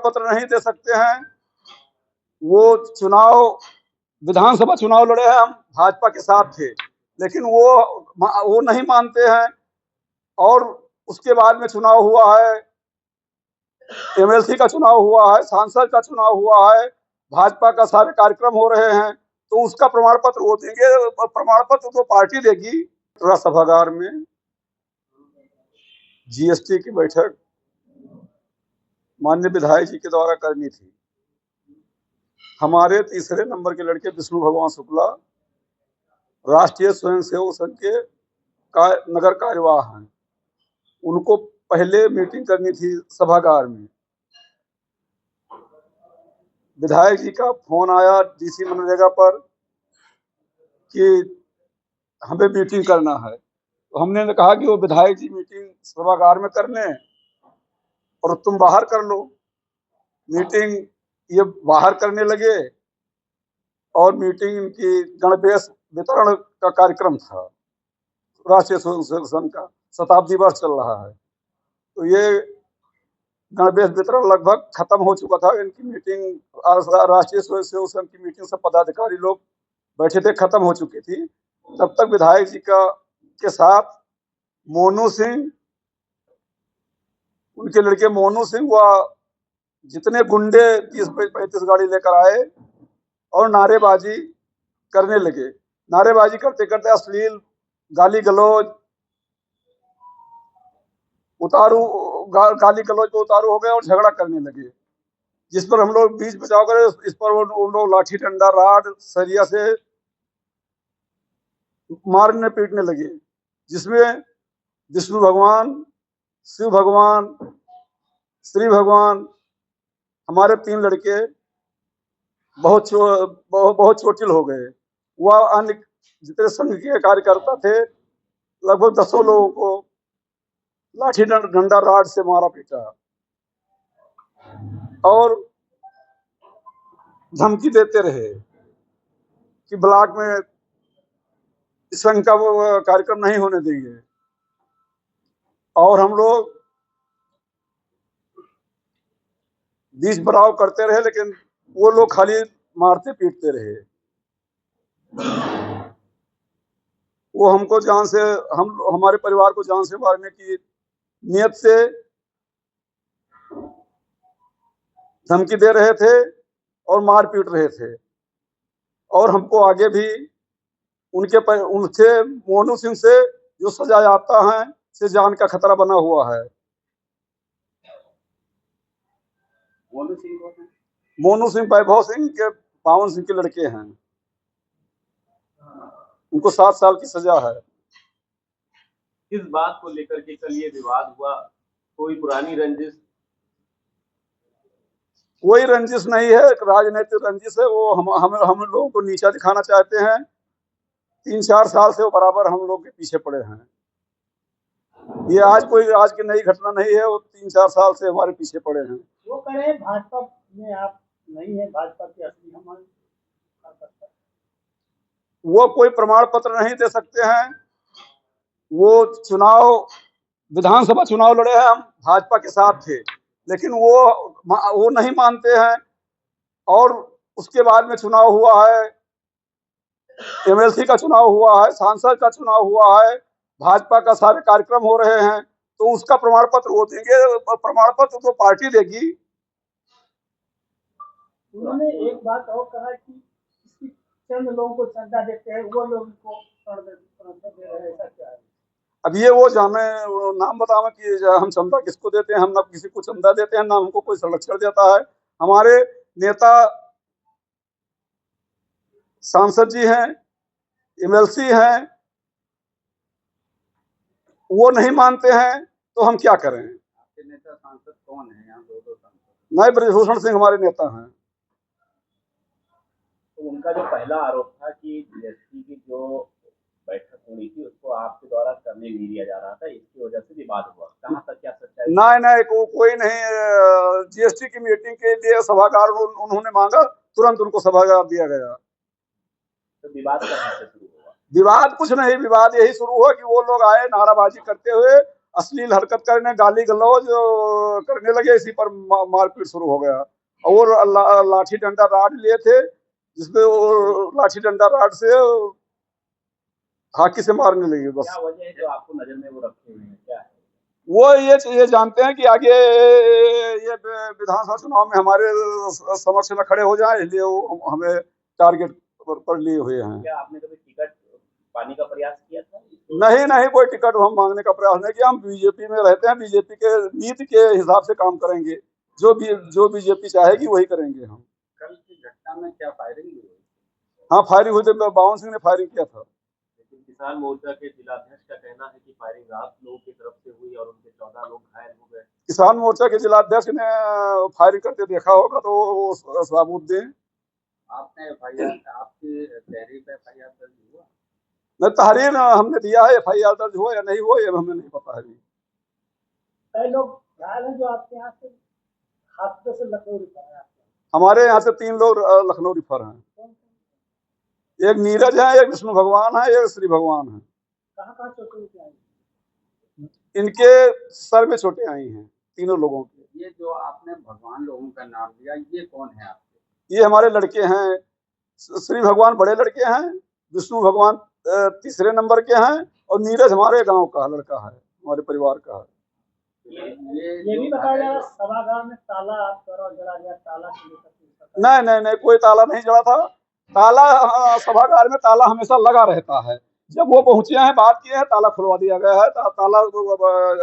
पत्र नहीं दे सकते हैं। वो चुनाव, विधानसभा चुनाव लड़े हैं, हम भाजपा के साथ थे, लेकिन वो नहीं मानते हैं। और उसके बाद में चुनाव हुआ है, एमएलसी का चुनाव हुआ है, सांसद का चुनाव हुआ है, भाजपा का सारे कार्यक्रम हो रहे हैं, तो उसका प्रमाण पत्र वो देंगे। प्रमाण पत्र तो पार्टी देगी। सभागार में जीएसटी की बैठक माननीय विधायक जी के द्वारा करनी थी। हमारे तीसरे नंबर के लड़के विष्णु भगवान शुक्ला राष्ट्रीय स्वयंसेवक संघ के नगर कार्यवाह हैं। उनको पहले मीटिंग करनी थी सभागार में। विधायक जी का फोन आया डीसी मनरेगा पर कि हमें मीटिंग करना है, तो हमने कहा कि वो विधायक जी मीटिंग सभागार में कर लें और तुम बाहर कर लो। मीटिंग ये बाहर करने लगे और मीटिंग इनकी गणवेश वितरण का कार्यक्रम था। राष्ट्रीय स्वयंसेवक संघ का शताब्दी वर्ष चल रहा है, तो ये गणवेश वितरण लगभग खत्म हो चुका था। इनकी मीटिंग, राष्ट्रीय स्वयंसेवक संघ की मीटिंग, सब पदाधिकारी लोग बैठे थे, खत्म हो चुकी थी। तब तक विधायक जी के साथ मोनू सिंह, उनके लड़के मोनू सिंह व जितने गुंडे 30-35 गाड़ी लेकर आए और नारेबाजी करने लगे। नारेबाजी करते करते अश्लील गाली गलौज गाली गलौज पे उतारू हो गए और झगड़ा करने लगे, जिस पर हम लोग बीच बचाव करे। इस पर उन लोग लाठी डंडा राड सरिया से मारने पीटने लगे, जिसमें विष्णु भगवान, शिव भगवान, श्री भगवान, हमारे 3 लड़के बहुत चोटिल हो गए। वह अन्य जितने संघ के कार्यकर्ता थे, लगभग 10 लोगों को लाठी डंडा राड से मारा पीटा और धमकी देते रहे कि ब्लॉक में संघ का वो कार्यक्रम नहीं होने देंगे। और हम लोग बीच बराव करते रहे, लेकिन वो लोग खाली मारते पीटते रहे। वो हमको जान से, हमारे परिवार को जान से मारने की नियत से धमकी दे रहे थे और मार पीट रहे थे। और हमको आगे भी उनसे, मोनू सिंह से जो सजा आता है, से जान का खतरा बना हुआ है। मोनू सिंह वैभव सिंह के, पावन सिंह के लड़के हैं। उनको 7 साल की सजा है। किस बात को लेकर के कल ये विवाद हुआ? कोई पुरानी रंजिश? कोई रंजिश नहीं है, राजनीतिक रंजिश है। वो हम लोगों को नीचा दिखाना चाहते हैं। 3-4 साल से वो बराबर हम लोग के पीछे पड़े हैं। ये आज की नई घटना नहीं है, वो 3-4 साल से हमारे पीछे पड़े हैं। वो कहे भाजपा में आप नहीं है, भाजपा की असली हमारे, वो कोई प्रमाण पत्र नहीं दे सकते हैं। वो चुनाव, विधानसभा चुनाव लड़े हैं, हम भाजपा के साथ थे, लेकिन वो नहीं मानते हैं। और उसके बाद में चुनाव हुआ है, एमएलसी का चुनाव हुआ है, सांसद का चुनाव हुआ है, भाजपा का सारे कार्यक्रम हो रहे हैं, तो उसका प्रमाण पत्र वो देंगे। प्रमाण पत्र तो पार्टी देगी। उन्होंने एक बात और कहा कि चंद लोगों को चंदा देते हैं, वो लोग को दे रहे हैं, ऐसा क्या है? अब ये वो जाने, नाम बतावे कि हम चंदा किसको देते हैं। हम ना किसी को चंदा देते हैं, ना हमको कोई संरक्षण देता है। हमारे नेता सांसद जी हैं, एमएलसी हैं, वो नहीं मानते हैं, तो हम क्या करें? आपके नेता सांसद कौन है? यहाँ 2 सांसद। नए ब्रजभूषण सिंह हमारे नेता हैं। तो उनका जो पहला आरोप था कि जीएसटी की जो बैठक हुई थी उसको आपके द्वारा करने नहीं दिया जा रहा था, इसकी वजह से विवाद हुआ। कहाँ तक क्या सच्चाई? नहीं, कोई नहीं। जीएसटी की मीटिंग के लिए सभागार उन्होंने मांगा, तुरंत उनको सभागार दिया गया। तो विवाद कहाँ से शुरू हुआ? विवाद कुछ नहीं, विवाद यही शुरू हुआ कि वो लोग आए नाराबाजी करते हुए अश्लील हरकत करने, गाली गलौज करने लगे। इसी पर मारपीट शुरू हो गया और लाठी डंडा राड लिए थे, जिसमें वो लाठी डंडा राड से हाथी से मारने लगे। बस क्या वजह है जो आपको नजर में वो रखे हुए हैं, क्या है? वो ये जानते हैं कि आगे ये विधानसभा चुनाव में हमारे समक्ष न खड़े हो जाए, इसलिए वो हमें टारगेट पर लिए हुए हैं। क्या आपने कभी टिकट पाने का प्रयास किया था? नहीं, कोई टिकट हम मांगने का प्रयास नहीं किया। हम बीजेपी में रहते हैं, बीजेपी के नीति के हिसाब से काम करेंगे। जो बीजेपी चाहेगी वही करेंगे हम। कल की घटना में क्या फायरिंग हुई? हाँ, फायरिंग हुई थी। बावन सिंह ने फायरिंग किया था। लेकिन किसान मोर्चा के जिलाध्यक्ष का कहना है कि फायरिंग आप लोगों की तरफ से हुई और उनके 14 लोग घायल हो गए। किसान मोर्चा के जिलाध्यक्ष ने फायरिंग करते देखा होगा तो वो सबूत दें। आपने एफआईआर, आपकी तहरीर पे एफआईआर दर्ज हुआ? नहीं, तहरीर हमने दिया है, FIR दर्ज हुआ या नहीं हुआ ये हमें नहीं पता है। कई लोग घायल हैं जो आपके यहाँ से हादसे से लखनऊ रिफर है। हमारे यहाँ से 3 लोग लखनऊ रिफर हैं। एक नीरज है, एक विष्णु भगवान है, एक श्री भगवान है। कहाँ चोटें आई? इनके सर में चोटें आई हैं, तीनों लोगों के। ये जो आपने भगवान लोगों का नाम लिया, ये कौन है आपके? ये हमारे लड़के हैं। श्री भगवान बड़े लड़के हैं, विष्णु भगवान तीसरे नंबर के हैं और नीरज हमारे गांव का लड़का है, हमारे परिवार का है। ये भी बताया जा रहा सभागार में ताला आप द्वारा जला गया, ताला नहीं, कोई ताला नहीं जला था। ताला सभागार में ताला हमेशा लगा रहता है। जब वो पहुंचे हैं, बात किए हैं, ताला खुलवा दिया गया है। ताला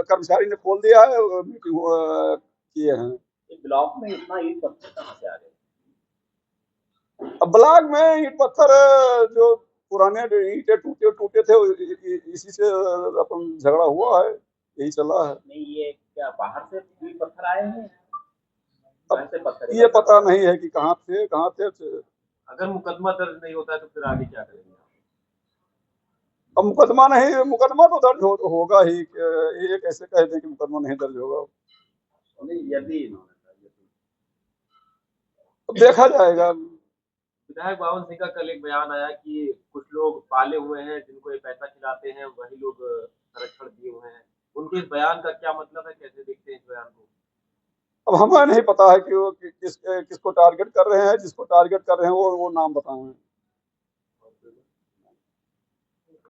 कर्मचारी ने खोल दिया है, मीटिंग किए हैं। ब्लॉक में इतना ईंट पत्थर कहाँ से आ गए? अब ब्लॉक में ईंट पत्थर जो पुराने ईंटें टूटे थे, इसी से अपन झगड़ा हुआ है, यही चला है। नहीं, ये क्या बाहर से ईंट पत्थर आए हैं? अब ये पता नहीं है कि कहाँ थे। अगर मुकदमा दर्ज नहीं होता है तो फिर आगे क्या करेंगे? अब मुकदमा तो दर्ज होगा ही। ये कैसे कह दें कि मुकदमा नहीं दर्ज होगा? नहीं, यदि अब देखा जाएगा। विधायक बावन सिंह का कल एक बयान आया कि कुछ लोग पाले हुए हैं जिनको ये पैसा खिलाते हैं, वही लोग संरक्षण दिए हुए हैं। उनके इस बयान का क्या मतलब है, कैसे देखते हैं इस बयान को? अब हमें नहीं पता है कि वो किसको टारगेट कर रहे हैं। जिसको टारगेट कर रहे हैं वो नाम बताएं।